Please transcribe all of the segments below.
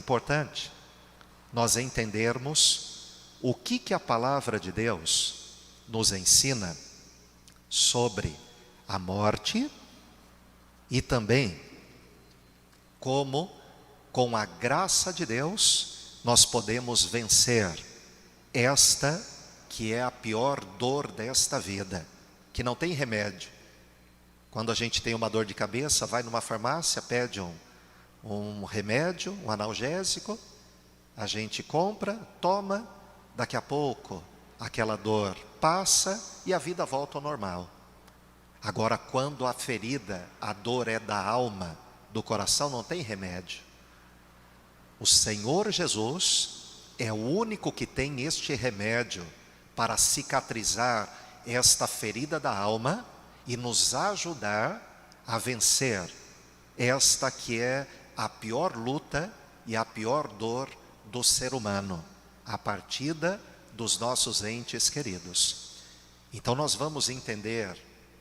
importante nós entendermos o que a palavra de Deus nos ensina sobre a morte e também como, com a graça de Deus, nós podemos vencer esta que é a pior dor desta vida, que não tem remédio. Quando a gente tem uma dor de cabeça, vai numa farmácia, pede um remédio, um analgésico, a gente compra, toma, daqui a pouco aquela dor passa e a vida volta ao normal. Agora, quando a ferida, a dor é da alma, do coração, não tem remédio. O Senhor Jesus é o único que tem este remédio para cicatrizar esta ferida da alma e nos ajudar a vencer esta que é a pior luta e a pior dor do ser humano, a partida dos nossos entes queridos. Então nós vamos entender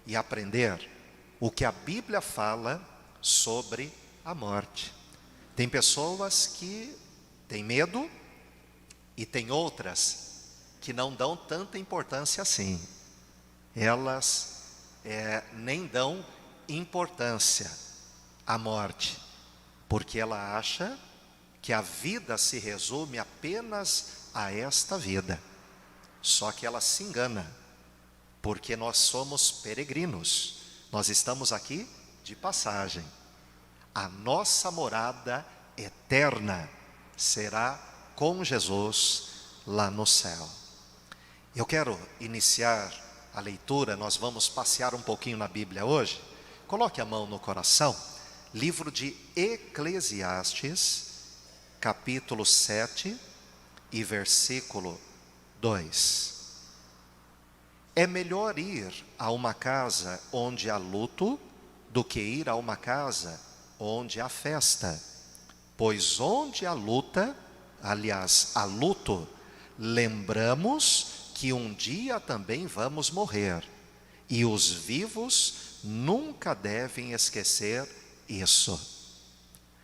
e aprender o que a Bíblia fala sobre a morte. Tem pessoas que têm medo e tem outras que não dão tanta importância assim. Elas nem dão importância à morte, porque ela acha que a vida se resume apenas a esta vida. Só que ela se engana, porque nós somos peregrinos, nós estamos aqui de passagem. A nossa morada eterna será com Jesus lá no céu. Eu quero iniciar a leitura, nós vamos passear um pouquinho na Bíblia hoje. Coloque a mão no coração, livro de Eclesiastes, capítulo 7 e versículo 2. É melhor ir a uma casa onde há luto do que ir a uma casa onde há festa. Pois onde há luta, aliás, há luto, lembramos que um dia também vamos morrer. E os vivos nunca devem esquecer isso.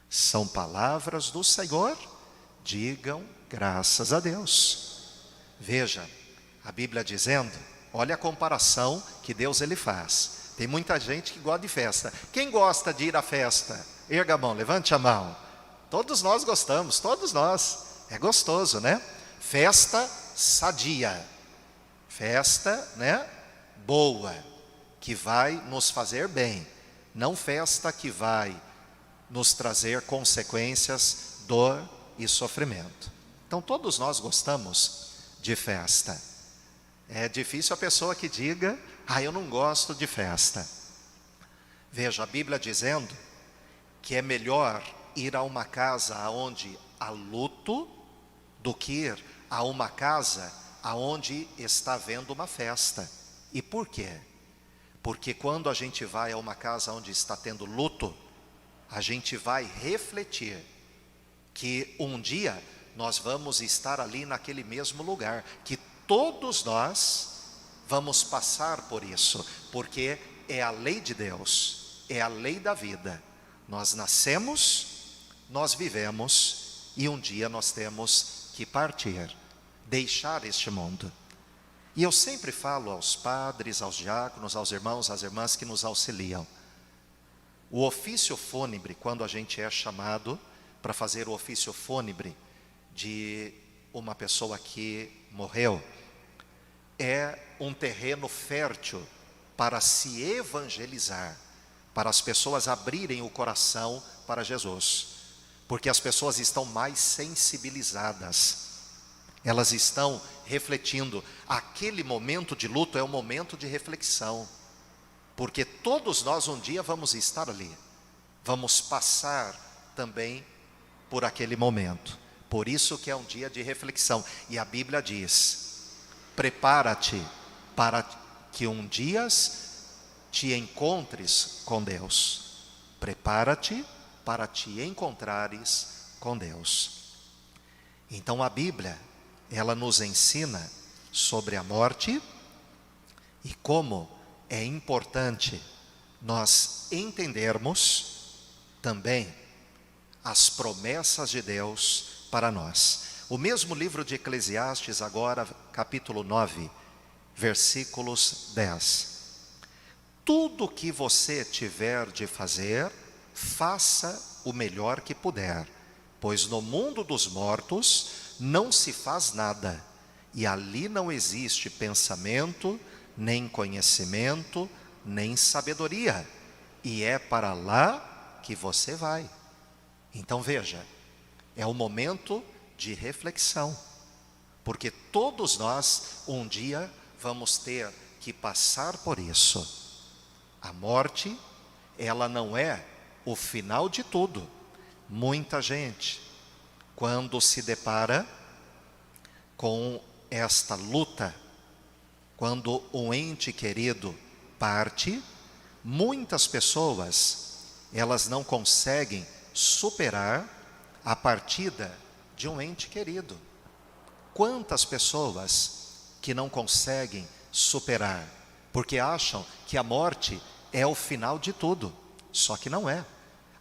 São palavras do Senhor, digam graças a Deus. Veja, a Bíblia dizendo, olha a comparação que Deus ele faz. Tem muita gente que gosta de festa. Quem gosta de ir à festa? Erga a mão, levante a mão. Todos nós gostamos, todos nós. É gostoso, né? Festa sadia. Festa, né? Boa, que vai nos fazer bem. Não festa que vai nos trazer consequências, dor e sofrimento. Então todos nós gostamos de festa. É difícil a pessoa que diga, eu não gosto de festa. Veja, a Bíblia dizendo que é melhor ir a uma casa onde há luto do que ir a uma casa onde está havendo uma festa. E por quê? Porque quando a gente vai a uma casa onde está tendo luto, a gente vai refletir que um dia nós vamos estar ali naquele mesmo lugar, que todos nós vamos passar por isso, porque é a lei de Deus, é a lei da vida. Nós nascemos, nós vivemos e um dia nós temos que partir, deixar este mundo. E eu sempre falo aos padres, aos diáconos, aos irmãos, às irmãs que nos auxiliam. O ofício fúnebre, quando a gente é chamado para fazer o ofício fúnebre de uma pessoa que morreu, é um terreno fértil para se evangelizar, para as pessoas abrirem o coração para Jesus, porque as pessoas estão mais sensibilizadas, elas estão refletindo. Aquele momento de luto é um momento de reflexão, porque todos nós um dia vamos estar ali, vamos passar também por aquele momento. Por isso que é um dia de reflexão. E a Bíblia diz, prepara-te para que um dia te encontres com Deus. Prepara-te para te encontrares com Deus. Então a Bíblia, ela nos ensina sobre a morte e como é importante nós entendermos também as promessas de Deus para nós. O mesmo livro de Eclesiastes, agora capítulo 9, versículos 10. Tudo que você tiver de fazer, faça o melhor que puder, pois no mundo dos mortos não se faz nada, e ali não existe pensamento, nem conhecimento, nem sabedoria, e é para lá que você vai. Então veja, é o momento de reflexão, porque todos nós um dia vamos ter que passar por isso. A morte, ela não é o final de tudo. Muita gente, quando se depara com esta luta, quando um ente querido parte, muitas pessoas, elas não conseguem superar a partida de um ente querido. Quantas pessoas que não conseguem superar, porque acham que a morte é o final de tudo, só que não é.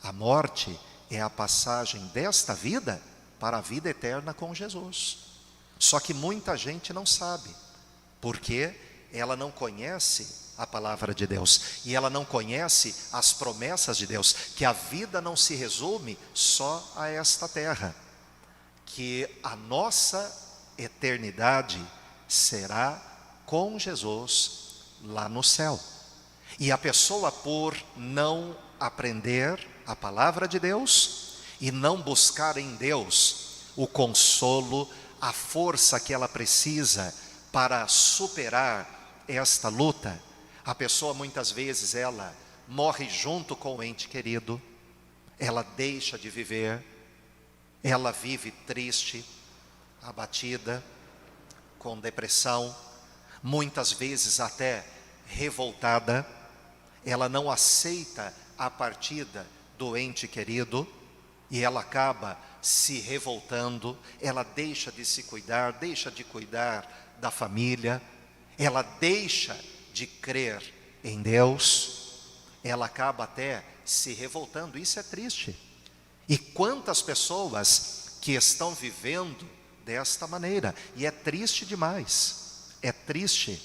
A morte é a passagem desta vida para a vida eterna com Jesus. Só que muita gente não sabe, porque ela não conhece a palavra de Deus, e ela não conhece as promessas de Deus, que a vida não se resume só a esta terra, que a nossa eternidade será com Jesus lá no céu. E a pessoa, por não aprender a palavra de Deus e não buscar em Deus o consolo, a força que ela precisa para superar esta luta, a pessoa muitas vezes ela morre junto com o ente querido, ela deixa de viver, ela vive triste, abatida, com depressão, muitas vezes até revoltada, ela não aceita a partida do ente querido e ela acaba se revoltando, ela deixa de se cuidar, deixa de cuidar da família, ela deixa de crer em Deus, ela acaba até se revoltando. Isso é triste. E quantas pessoas que estão vivendo desta maneira, e é triste demais, é triste,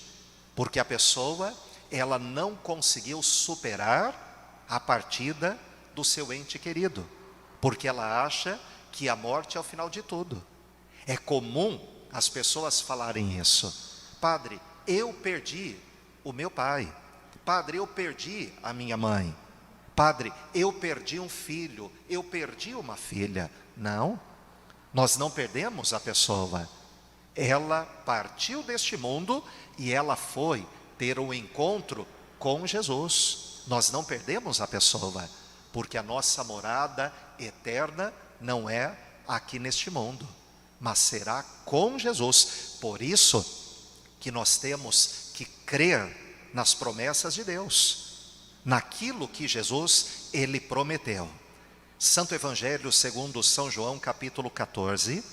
porque a pessoa, ela não conseguiu superar a partida do seu ente querido, porque ela acha que a morte é o final de tudo. É comum as pessoas falarem isso: padre, eu perdi o meu pai, padre, eu perdi a minha mãe, padre, eu perdi um filho, eu perdi uma filha. Não, nós não perdemos a pessoa, ela partiu deste mundo e ela foi ter um encontro com Jesus. Nós não perdemos a pessoa, porque a nossa morada eterna não é aqui neste mundo, mas será com Jesus. Por isso que nós temos que crer nas promessas de Deus, naquilo que Jesus, ele prometeu. Santo Evangelho segundo São João, capítulo 14,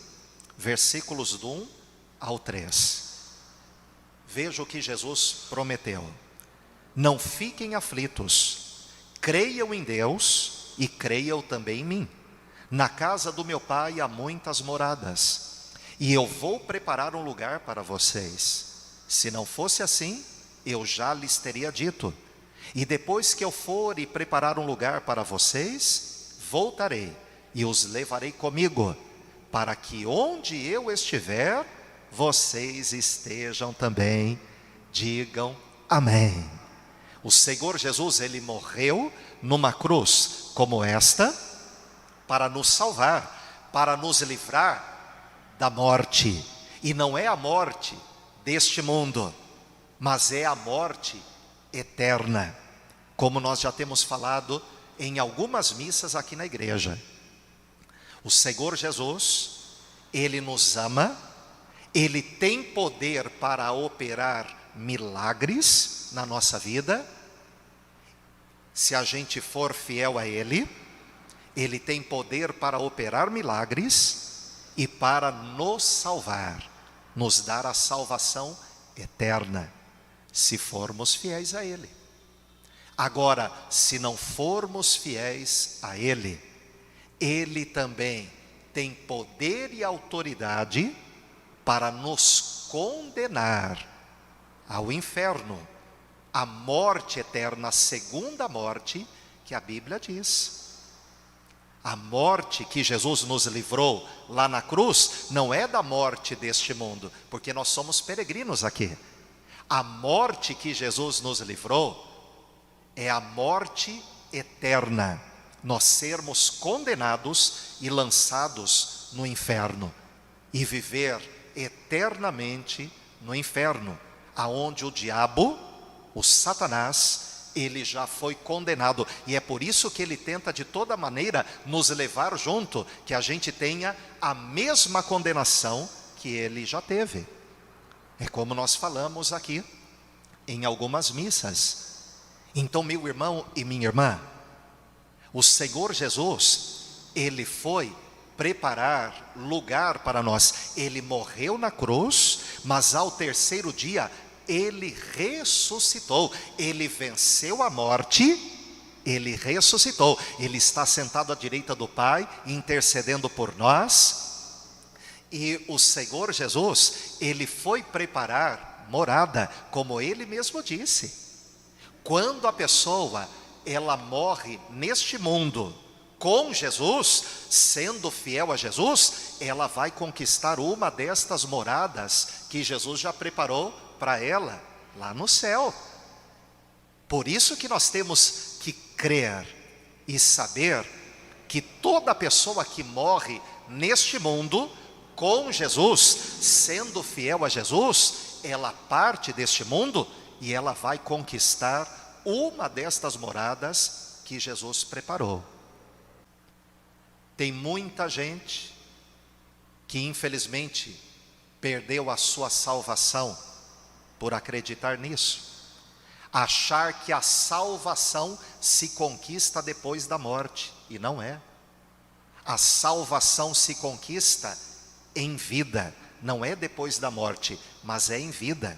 versículos do 1 ao 3. Veja o que Jesus prometeu: não fiquem aflitos, creiam em Deus e creiam também em mim. Na casa do meu pai há muitas moradas, e eu vou preparar um lugar para vocês. Se não fosse assim, eu já lhes teria dito. E depois que eu for e preparar um lugar para vocês, voltarei e os levarei comigo, para que onde eu estiver, vocês estejam também. Digam amém. O Senhor Jesus, ele morreu numa cruz como esta, para nos salvar, para nos livrar da morte. E não é a morte deste mundo, mas é a morte eterna, como nós já temos falado em algumas missas aqui na igreja. O Senhor Jesus, ele nos ama, ele tem poder para operar milagres na nossa vida, se a gente for fiel a ele. Ele tem poder para operar milagres e para nos salvar, nos dar a salvação eterna, se formos fiéis a ele. Agora, se não formos fiéis a ele, Ele também tem poder e autoridade para nos condenar ao inferno, à morte eterna, a segunda morte que a Bíblia diz. A morte que Jesus nos livrou lá na cruz não é da morte deste mundo, porque nós somos peregrinos aqui. A morte que Jesus nos livrou é a morte eterna, nós sermos condenados e lançados no inferno e viver eternamente no inferno, aonde o diabo, o Satanás, ele já foi condenado, e é por isso que ele tenta de toda maneira nos levar junto, que a gente tenha a mesma condenação que ele já teve. É como nós falamos aqui em algumas missas. Então, meu irmão e minha irmã, o Senhor Jesus, ele foi preparar lugar para nós. Ele morreu na cruz, mas ao terceiro dia ele ressuscitou. Ele venceu a morte, ele ressuscitou. Ele está sentado à direita do Pai, intercedendo por nós. E o Senhor Jesus, ele foi preparar morada, como ele mesmo disse. Quando a pessoa, ela morre neste mundo com Jesus, sendo fiel a Jesus, ela vai conquistar uma destas moradas que Jesus já preparou para ela lá no céu. Por isso que nós temos que crer e saber que toda pessoa que morre neste mundo com Jesus, sendo fiel a Jesus, ela parte deste mundo e ela vai conquistar uma destas moradas que Jesus preparou. Tem muita gente que infelizmente perdeu a sua salvação por acreditar nisso, achar que a salvação se conquista depois da morte, e não é. A salvação se conquista em vida, não é depois da morte, mas é em vida.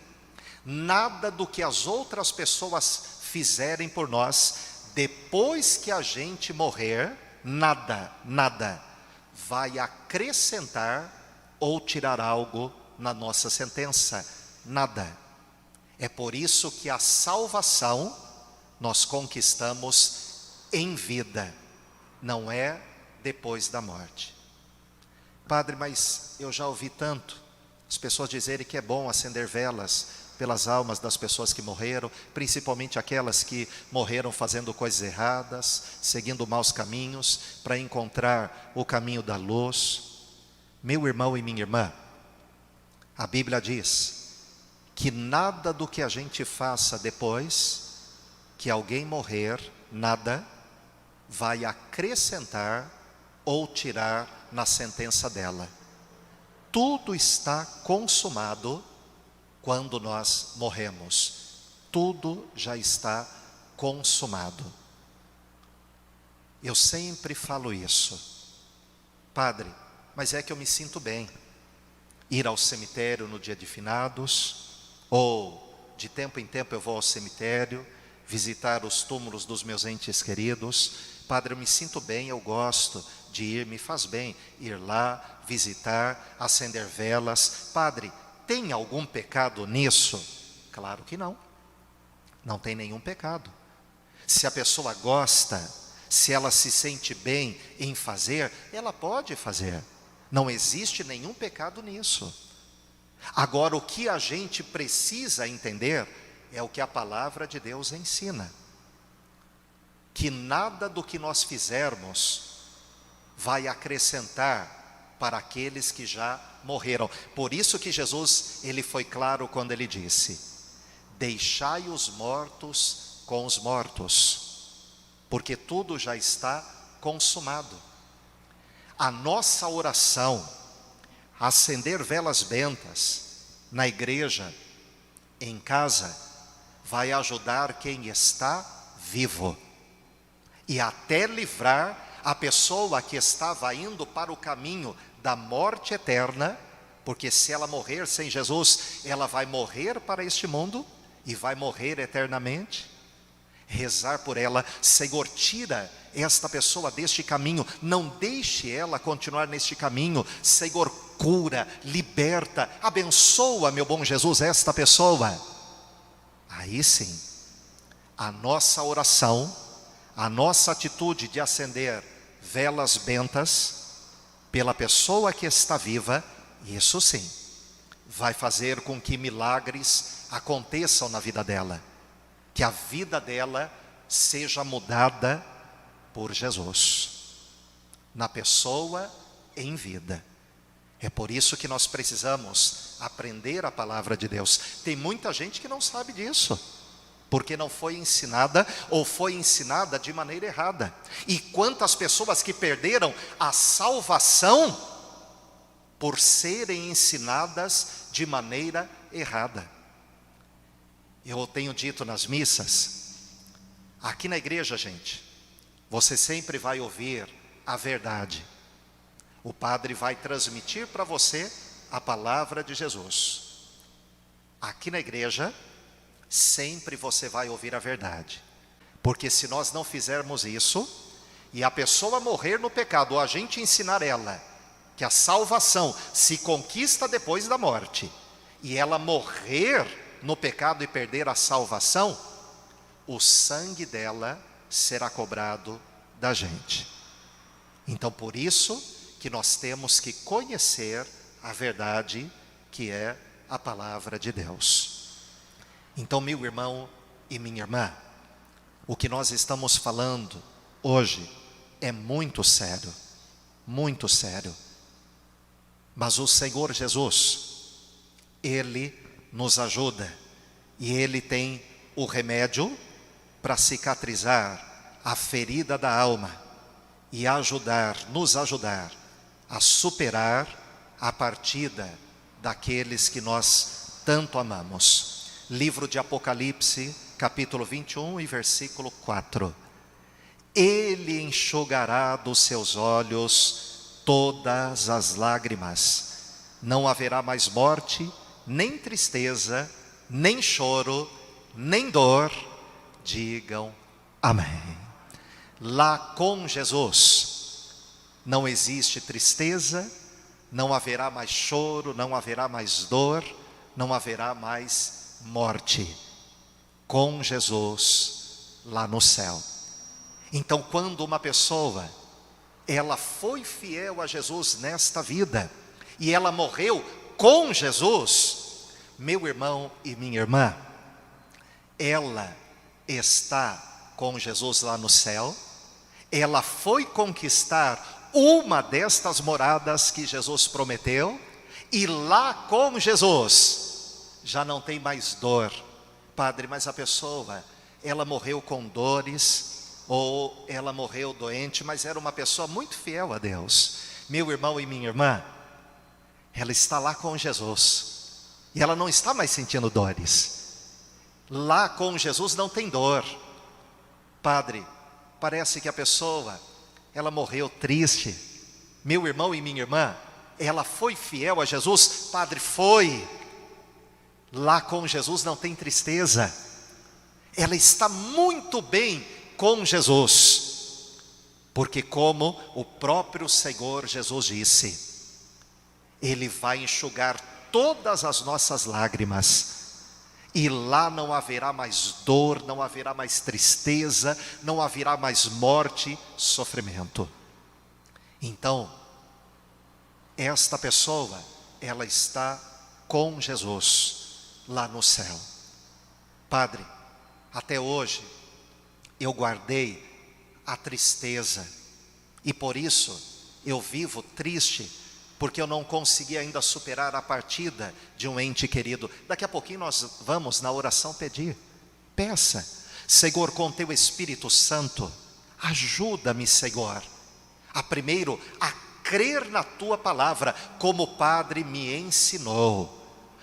Nada do que as outras pessoas fizerem por nós, depois que a gente morrer, nada vai acrescentar ou tirar algo na nossa sentença, nada. É por isso que a salvação nós conquistamos em vida, não é depois da morte. Padre, mas eu já ouvi tanto as pessoas dizerem que é bom acender velas pelas almas das pessoas que morreram, principalmente aquelas que morreram fazendo coisas erradas, seguindo maus caminhos, para encontrar o caminho da luz. Meu irmão e minha irmã, a Bíblia diz que nada do que a gente faça depois que alguém morrer, nada vai acrescentar ou tirar na sentença dela. Tudo está consumado quando nós morremos. Tudo já está consumado. Eu sempre falo isso. Padre, mas é que eu me sinto bem ir ao cemitério no dia de finados, ou de tempo em tempo eu vou ao cemitério visitar os túmulos dos meus entes queridos. Padre, eu me sinto bem, eu gosto de ir, me faz bem ir lá, visitar, acender velas. Padre, tem algum pecado nisso? Claro que não. Não tem nenhum pecado. Se a pessoa gosta, se ela se sente bem em fazer, ela pode fazer. Não existe nenhum pecado nisso. Agora, o que a gente precisa entender é o que a palavra de Deus ensina. Que nada do que nós fizermos vai acrescentar para aqueles que já morreram. Por isso que Jesus, ele foi claro quando ele disse: deixai os mortos com os mortos, porque tudo já está consumado. A nossa oração, acender velas bentas na igreja, em casa, vai ajudar quem está vivo e até livrar a pessoa que estava indo para o caminho da morte eterna, porque se ela morrer sem Jesus, ela vai morrer para este mundo e vai morrer eternamente. rezar por ela. Senhor, tira esta pessoa deste caminho, não deixe ela continuar neste caminho. Senhor, cura, liberta, abençoa, meu bom Jesus, esta pessoa. Aí sim, a nossa oração, a nossa atitude de acender velas bentas pela pessoa que está viva, isso sim, vai fazer com que milagres aconteçam na vida dela, que a vida dela seja mudada por Jesus, na pessoa em vida. É por isso que nós precisamos aprender a palavra de Deus. Tem muita gente que não sabe disso, porque não foi ensinada ou foi ensinada de maneira errada. E quantas pessoas que perderam a salvação por serem ensinadas de maneira errada. Eu tenho dito nas missas, aqui na igreja, gente, você sempre vai ouvir a verdade. O padre vai transmitir para você a palavra de Jesus. Aqui na igreja, sempre você vai ouvir a verdade. Porque se nós não fizermos isso, e a pessoa morrer no pecado, ou a gente ensinar ela que a salvação se conquista depois da morte, e ela morrer no pecado e perder a salvação, o sangue dela será cobrado da gente. Então por isso que nós temos que conhecer a verdade, que é a palavra de Deus. Então, meu irmão e minha irmã, o que nós estamos falando hoje é muito sério, muito sério. Mas o Senhor Jesus, Ele nos ajuda, e Ele tem o remédio para cicatrizar a ferida da alma e nos ajudar a superar a partida daqueles que nós tanto amamos. Livro de Apocalipse, capítulo 21 e versículo 4. Ele enxugará dos seus olhos todas as lágrimas. Não haverá mais morte, nem tristeza, nem choro, nem dor. Digam amém. Lá com Jesus não existe tristeza, não haverá mais choro, não haverá mais dor, não haverá mais morte. Com Jesus lá no céu. Então, quando uma pessoa, ela foi fiel a Jesus nesta vida, e ela morreu com Jesus, meu irmão e minha irmã, ela está com Jesus lá no céu. Ela foi conquistar uma destas moradas que Jesus prometeu, e lá com Jesus já não tem mais dor. Padre, mas a pessoa, ela morreu com dores, ou ela morreu doente, mas era uma pessoa muito fiel a Deus. Meu irmão e minha irmã, ela está lá com Jesus, e ela não está mais sentindo dores. Lá com Jesus não tem dor. Padre, parece que a pessoa, ela morreu triste. Meu irmão e minha irmã, ela foi fiel a Jesus? Padre, foi. Lá com Jesus não tem tristeza. Ela está muito bem com Jesus. Porque como o próprio Senhor Jesus disse, Ele vai enxugar todas as nossas lágrimas. E lá não haverá mais dor, não haverá mais tristeza, não haverá mais morte, sofrimento. Então, esta pessoa, ela está com Jesus lá no céu. Padre, até hoje eu guardei a tristeza, e por isso eu vivo triste, porque eu não consegui ainda superar a partida de um ente querido. Daqui a pouquinho nós vamos na oração pedir. Peça, Senhor, com teu Espírito Santo, ajuda-me, Senhor, primeiro a crer na tua palavra, como o Padre me ensinou.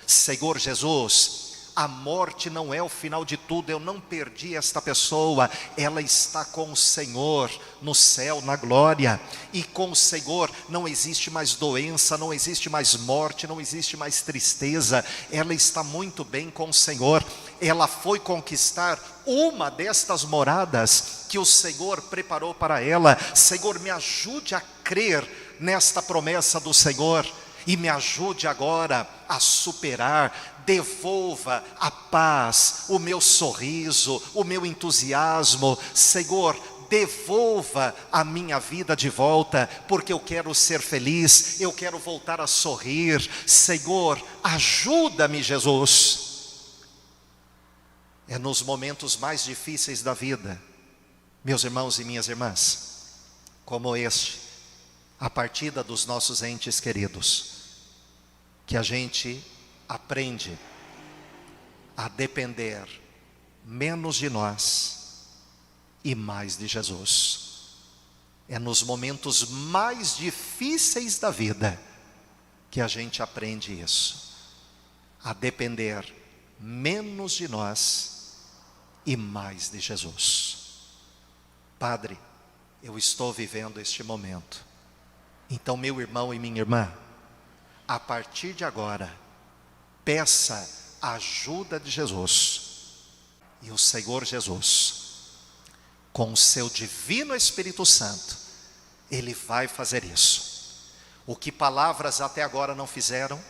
Senhor Jesus, A morte não é o final de tudo. Eu não perdi esta pessoa. Ela está com o Senhor no céu, na glória. E com o Senhor não existe mais doença, não existe mais morte, não existe mais tristeza. Ela está muito bem com o Senhor. Ela foi conquistar uma destas moradas que o Senhor preparou para ela. Senhor, me ajude a crer nesta promessa do Senhor. E me ajude agora a superar, devolva a paz, o meu sorriso, o meu entusiasmo. Senhor, devolva a minha vida de volta, porque eu quero ser feliz, eu quero voltar a sorrir. Senhor, ajuda-me, Jesus. É nos momentos mais difíceis da vida, meus irmãos e minhas irmãs, como este, a partida dos nossos entes queridos, que a gente aprende a depender menos de nós e mais de Jesus. É nos momentos mais difíceis da vida que a gente aprende isso, a depender menos de nós e mais de Jesus. Padre, eu estou vivendo este momento. Então, meu irmão e minha irmã, a partir de agora, peça a ajuda de Jesus. E o Senhor Jesus, com o seu divino Espírito Santo, Ele vai fazer isso. O que palavras até agora não fizeram,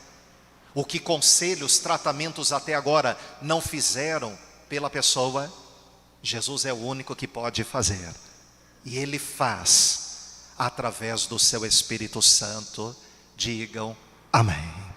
o que conselhos, tratamentos até agora não fizeram pela pessoa, Jesus é o único que pode fazer. E Ele faz através do seu Espírito Santo. Digam amém.